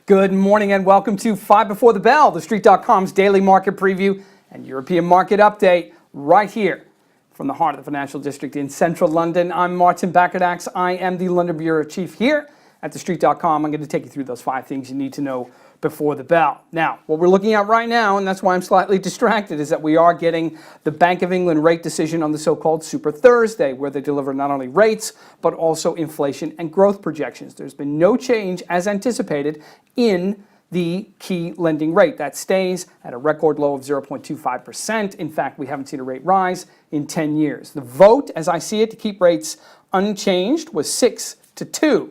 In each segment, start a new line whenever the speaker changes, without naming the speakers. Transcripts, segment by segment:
Good morning and welcome to 5 Before the Bell, TheStreet.com's daily market preview and European market update right here from the heart of the financial district in central London. I'm Martin Baccardax. I am the London Bureau Chief here at TheStreet.com. I'm going to take you through those 5 things you need to know before the bell. Now, what we're looking at right now, and that's why I'm slightly distracted, is that we are getting the Bank of England rate decision on the so-called Super Thursday, where they deliver not only rates, but also inflation and growth projections. There's been no change, as anticipated, in the key lending rate. That stays at a record low of 0.25%. In fact, we haven't seen a rate rise in 10 years. The vote, as I see it, to keep rates unchanged was 6-2.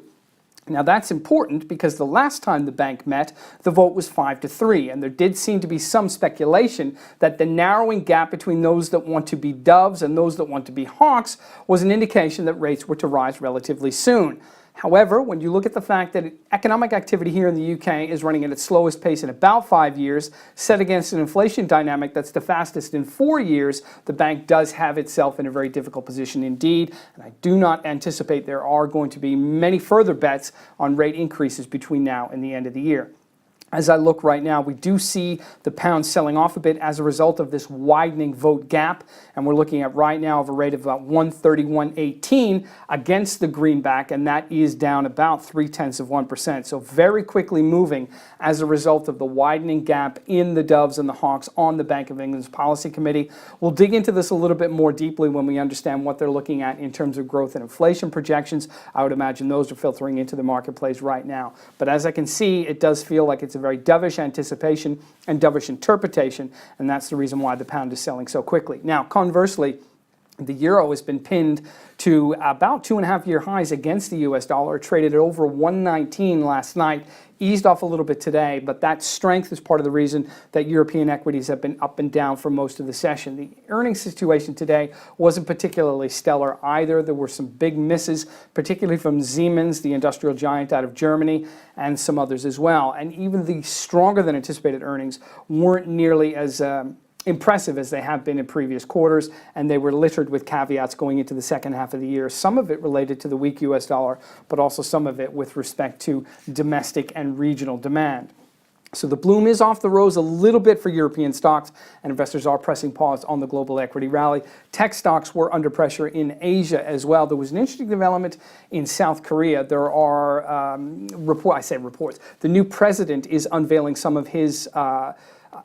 Now that's important because the last time the bank met, the vote was 5-3, and there did seem to be some speculation that the narrowing gap between those that want to be doves and those that want to be hawks was an indication that rates were to rise relatively soon. However, when you look at the fact that economic activity here in the UK is running at its slowest pace in about 5 years, set against an inflation dynamic that's the fastest in 4 years, the bank does have itself in a very difficult position indeed. And I do not anticipate there are going to be many further bets on rate increases between now and the end of the year. As I look right now, we do see the pound selling off a bit as a result of this widening vote gap, and we're looking at right now of a rate of about 131.18 against the greenback, and that is down about 0.3%. So very quickly moving as a result of the widening gap in the doves and the hawks on the Bank of England's policy committee. We'll dig into this a little bit more deeply when we understand what they're looking at in terms of growth and inflation projections. I would imagine those are filtering into the marketplace right now. But as I can see, it does feel like it's a very dovish anticipation and dovish interpretation, and that's the reason why the pound is selling so quickly. Now, conversely, the euro has been pinned to about 2.5-year highs against the US dollar, traded at over 119 last night, eased off a little bit today, but that strength is part of the reason that European equities have been up and down for most of the session. The earnings situation today wasn't particularly stellar either. There were some big misses, particularly from Siemens, the industrial giant out of Germany, and some others as well. And even the stronger than anticipated earnings weren't nearly as impressive as they have been in previous quarters, and they were littered with caveats going into the second half of the year, some of it related to the weak US dollar, but also some of it with respect to domestic and regional demand. So the bloom is off the rose a little bit for European stocks, and investors are pressing pause on the global equity rally. Tech stocks were under pressure in Asia as well. There was an interesting development in South Korea. There are reports. The new president is unveiling some of his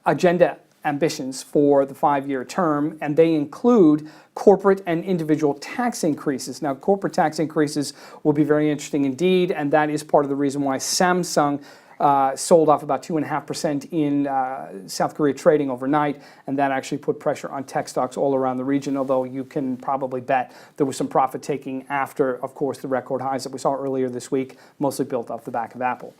agenda ambitions for the 5-year term, and they include corporate and individual tax increases. Now, corporate tax increases will be very interesting indeed, and that is part of the reason why Samsung sold off about 2.5% in South Korea trading overnight, and that actually put pressure on tech stocks all around the region, although you can probably bet there was some profit taking after, of course, the record highs that we saw earlier this week, mostly built off the back of Apple.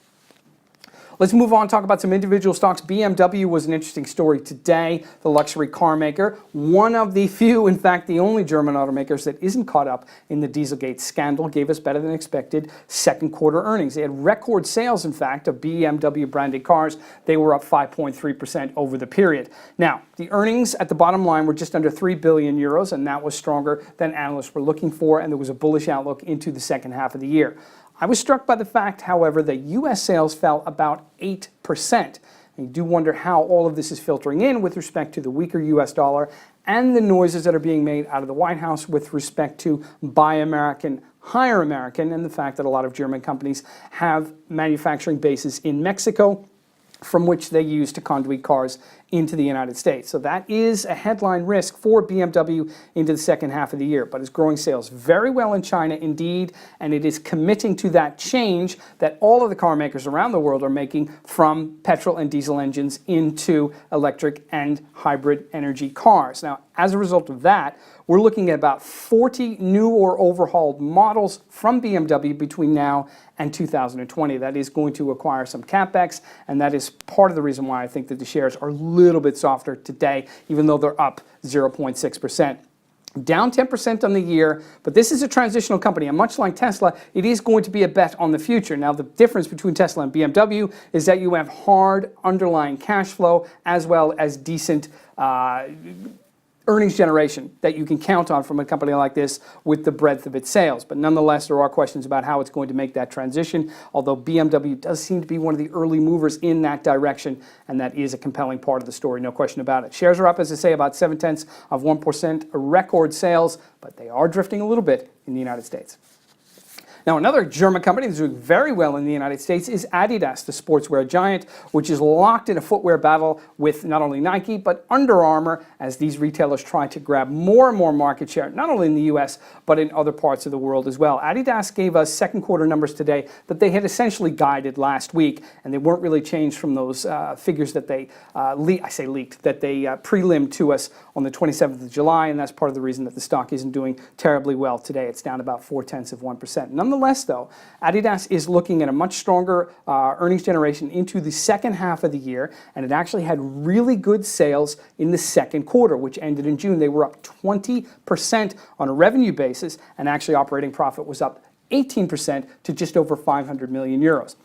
Let's move on and talk about some individual stocks. BMW was an interesting story today, the luxury car maker. One of the few, in fact, the only German automakers that isn't caught up in the Dieselgate scandal, gave us better than expected second quarter earnings. They had record sales, in fact, of BMW branded cars. They were up 5.3% over the period. Now, the earnings at the bottom line were just under 3 billion euros, and that was stronger than analysts were looking for, and there was a bullish outlook into the second half of the year. I was struck by the fact, however, that U.S. sales fell about 8%. And you do wonder how all of this is filtering in with respect to the weaker U.S. dollar and the noises that are being made out of the White House with respect to Buy American, Hire American, and the fact that a lot of German companies have manufacturing bases in Mexico from which they use to conduit cars into the United States. So that is a headline risk for BMW into the second half of the year, but it's growing sales very well in China indeed, and it is committing to that change that all of the car makers around the world are making from petrol and diesel engines into electric and hybrid energy cars. Now, as a result of that, we're looking at about 40 new or overhauled models from BMW between now and 2020. That is going to require some capex, and that is part of the reason why I think that the shares are a little bit softer today, even though they're up 0.6%. Down 10% on the year, but this is a transitional company, and much like Tesla, it is going to be a bet on the future. Now, the difference between Tesla and BMW is that you have hard underlying cash flow as well as decent earnings generation that you can count on from a company like this with the breadth of its sales. But nonetheless, there are questions about how it's going to make that transition, although BMW does seem to be one of the early movers in that direction, and that is a compelling part of the story, no question about it. Shares are up, as I say, about 0.7%, record sales, but they are drifting a little bit in the United States. Now, another German company that's doing very well in the United States is Adidas, the sportswear giant, which is locked in a footwear battle with not only Nike, but Under Armour, as these retailers try to grab more and more market share, not only in the US, but in other parts of the world as well. Adidas gave us second quarter numbers today that they had essentially guided last week, and they weren't really changed from those figures that they, that they prelimed to us on the 27th of July, and that's part of the reason that the stock isn't doing terribly well today. It's down about 0.4%. Nonetheless, though, Adidas is looking at a much stronger earnings generation into the second half of the year, and it actually had really good sales in the second quarter, which ended in June. They were up 20% on a revenue basis, and actually operating profit was up 18% to just over 500 million euros.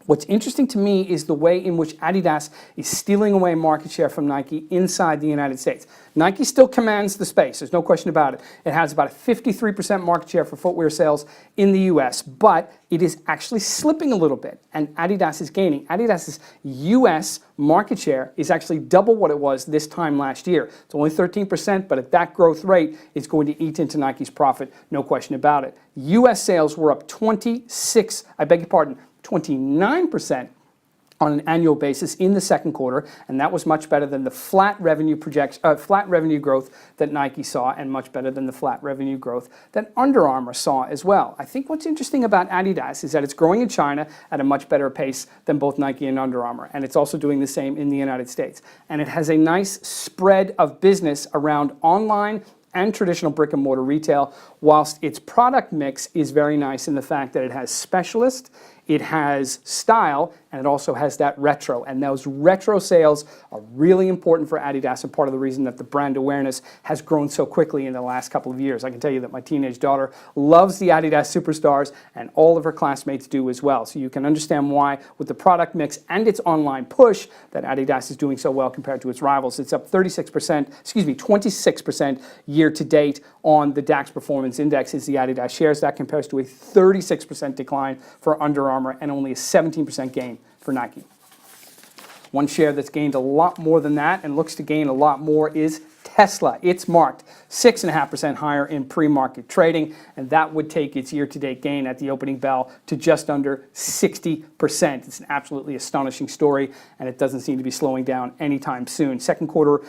What's interesting to me is the way in which Adidas is stealing away market share from Nike inside the United States. Nike still commands the space, there's no question about it. It has about a 53% market share for footwear sales in the US, but it is actually slipping a little bit, and Adidas is gaining. Adidas's US market share is actually double what it was this time last year. It's only 13%, but at that growth rate, it's going to eat into Nike's profit, no question about it. US sales were up 29% on an annual basis in the second quarter, and that was much better than the flat revenue growth that Nike saw, and much better than the flat revenue growth that Under Armour saw as well. I think what's interesting about Adidas is that it's growing in China at a much better pace than both Nike and Under Armour, and it's also doing the same in the United States. And it has a nice spread of business around online and traditional brick and mortar retail, whilst its product mix is very nice in the fact that it has specialist, it has style, and it also has that retro. And those retro sales are really important for Adidas, and part of the reason that the brand awareness has grown so quickly in the last couple of years. I can tell you that my teenage daughter loves the Adidas Superstars, and all of her classmates do as well. So you can understand why, with the product mix and its online push, that Adidas is doing so well compared to its rivals. It's up 26% year to date on the DAX Performance Index is the Adidas shares. That compares to a 36% decline for Under Armour and only a 17% gain for Nike. One share that's gained a lot more than that and looks to gain a lot more is Tesla. It's marked 6.5% higher in pre-market trading, and that would take its year-to-date gain at the opening bell to just under 60%. It's an absolutely astonishing story, and it doesn't seem to be slowing down anytime soon. Second quarter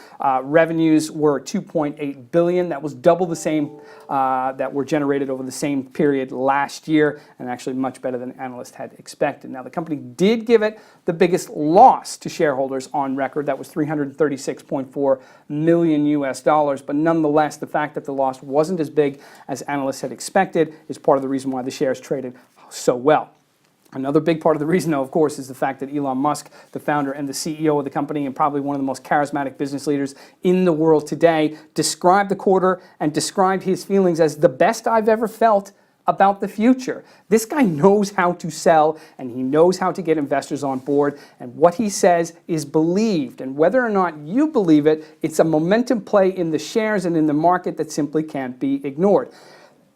revenues were $2.8 billion. That was double the same that were generated over the same period last year, and actually much better than analysts had expected. Now, the company did give it the biggest loss to shareholders on record. That was $336.4 million US dollars, but nonetheless, the fact that the loss wasn't as big as analysts had expected is part of the reason why the shares traded so well. Another big part of the reason, though, of course, is the fact that Elon Musk, the founder and the CEO of the company, and probably one of the most charismatic business leaders in the world today, described the quarter and described his feelings as the best I've ever felt about the future. This guy knows how to sell, and he knows how to get investors on board, and what he says is believed. And whether or not you believe it, it's a momentum play in the shares and in the market that simply can't be ignored.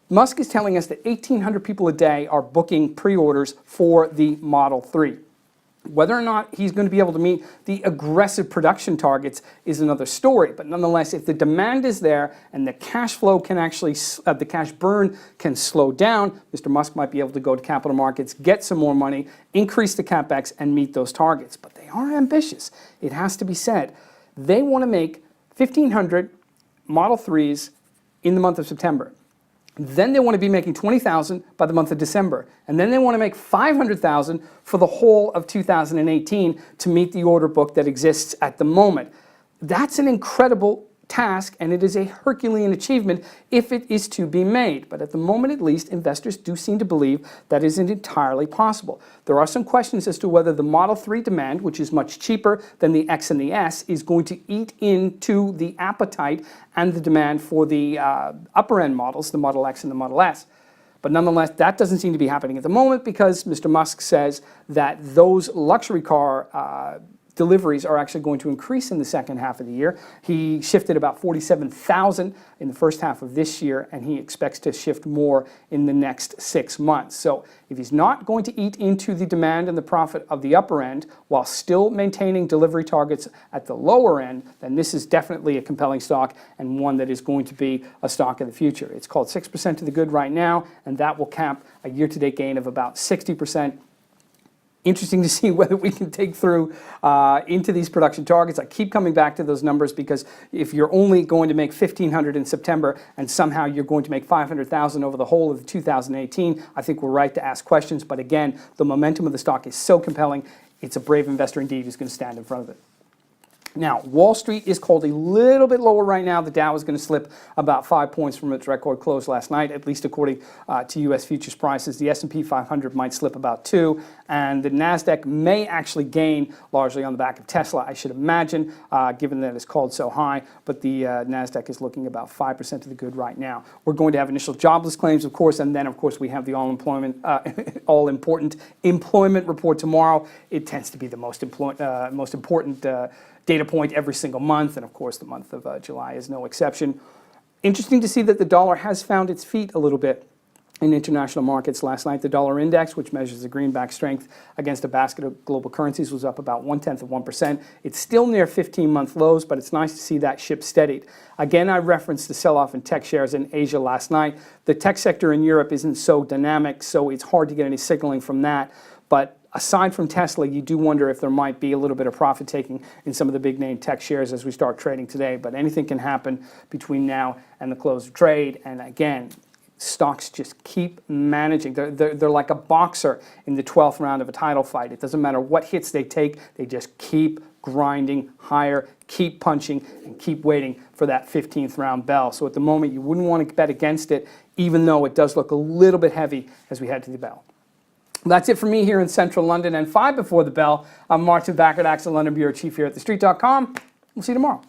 Musk is telling us that 1,800 people a day are booking pre-orders for the Model 3. Whether or not he's going to be able to meet the aggressive production targets is another story. But nonetheless, if the demand is there and the cash flow can actually, the cash burn can slow down, Mr. Musk might be able to go to capital markets, get some more money, increase the capex, and meet those targets. But they are ambitious. It has to be said. They want to make 1,500 Model 3s in the month of September. Then they want to be making 20,000 by the month of December. And then they want to make 500,000 for the whole of 2018 to meet the order book that exists at the moment. That's an incredible task, and it is a Herculean achievement if it is to be made. But at the moment, at least, investors do seem to believe that isn't entirely possible. There are some questions as to whether the Model 3 demand, which is much cheaper than the X and the S, is going to eat into the appetite and the demand for the upper-end models, the Model X and the Model S. But nonetheless, that doesn't seem to be happening at the moment because Mr. Musk says that those luxury car deliveries are actually going to increase in the second half of the year. He shifted about 47,000 in the first half of this year, and he expects to shift more in the next 6 months. So if he's not going to eat into the demand and the profit of the upper end while still maintaining delivery targets at the lower end, then this is definitely a compelling stock and one that is going to be a stock of the future. It's called 6% to the good right now, and that will cap a year-to-date gain of about 60%. Interesting to see whether we can take through into these production targets. I keep coming back to those numbers because if you're only going to make 1,500 in September and somehow you're going to make 500,000 over the whole of 2018, I think we're right to ask questions. But again, the momentum of the stock is so compelling, it's a brave investor indeed who's going to stand in front of it. Now, Wall Street is called a little bit lower right now. The Dow is going to slip about 5 points from its record close last night, at least according to U.S. futures prices. The S&P 500 might slip about 2, and the NASDAQ may actually gain largely on the back of Tesla, I should imagine, given that it's called so high. But the NASDAQ is looking about 5% to the good right now. We're going to have initial jobless claims, of course, and then, of course, we have the all-important employment report tomorrow. It tends to be the most important data point every single month, and of course the month of July is no exception. Interesting to see that the dollar has found its feet a little bit in international markets. Last night, the dollar index, which measures the greenback strength against a basket of global currencies, was up about 0.1%. It's still near 15-month lows, but it's nice to see that ship steadied. Again, I referenced the sell-off in tech shares in Asia last night. The tech sector in Europe isn't so dynamic, so it's hard to get any signaling from that. But aside from Tesla, you do wonder if there might be a little bit of profit taking in some of the big name tech shares as we start trading today. But anything can happen between now and the close of trade. And again, stocks just keep managing. They're like a boxer in the 12th round of a title fight. It doesn't matter what hits they take. They just keep grinding higher, keep punching, and keep waiting for that 15th round bell. So at the moment, you wouldn't want to bet against it, even though it does look a little bit heavy as we head to the bell. That's it for me here in central London and 5 before the bell. I'm Martin Baccardax, the London Bureau Chief here at TheStreet.com. We'll see you tomorrow.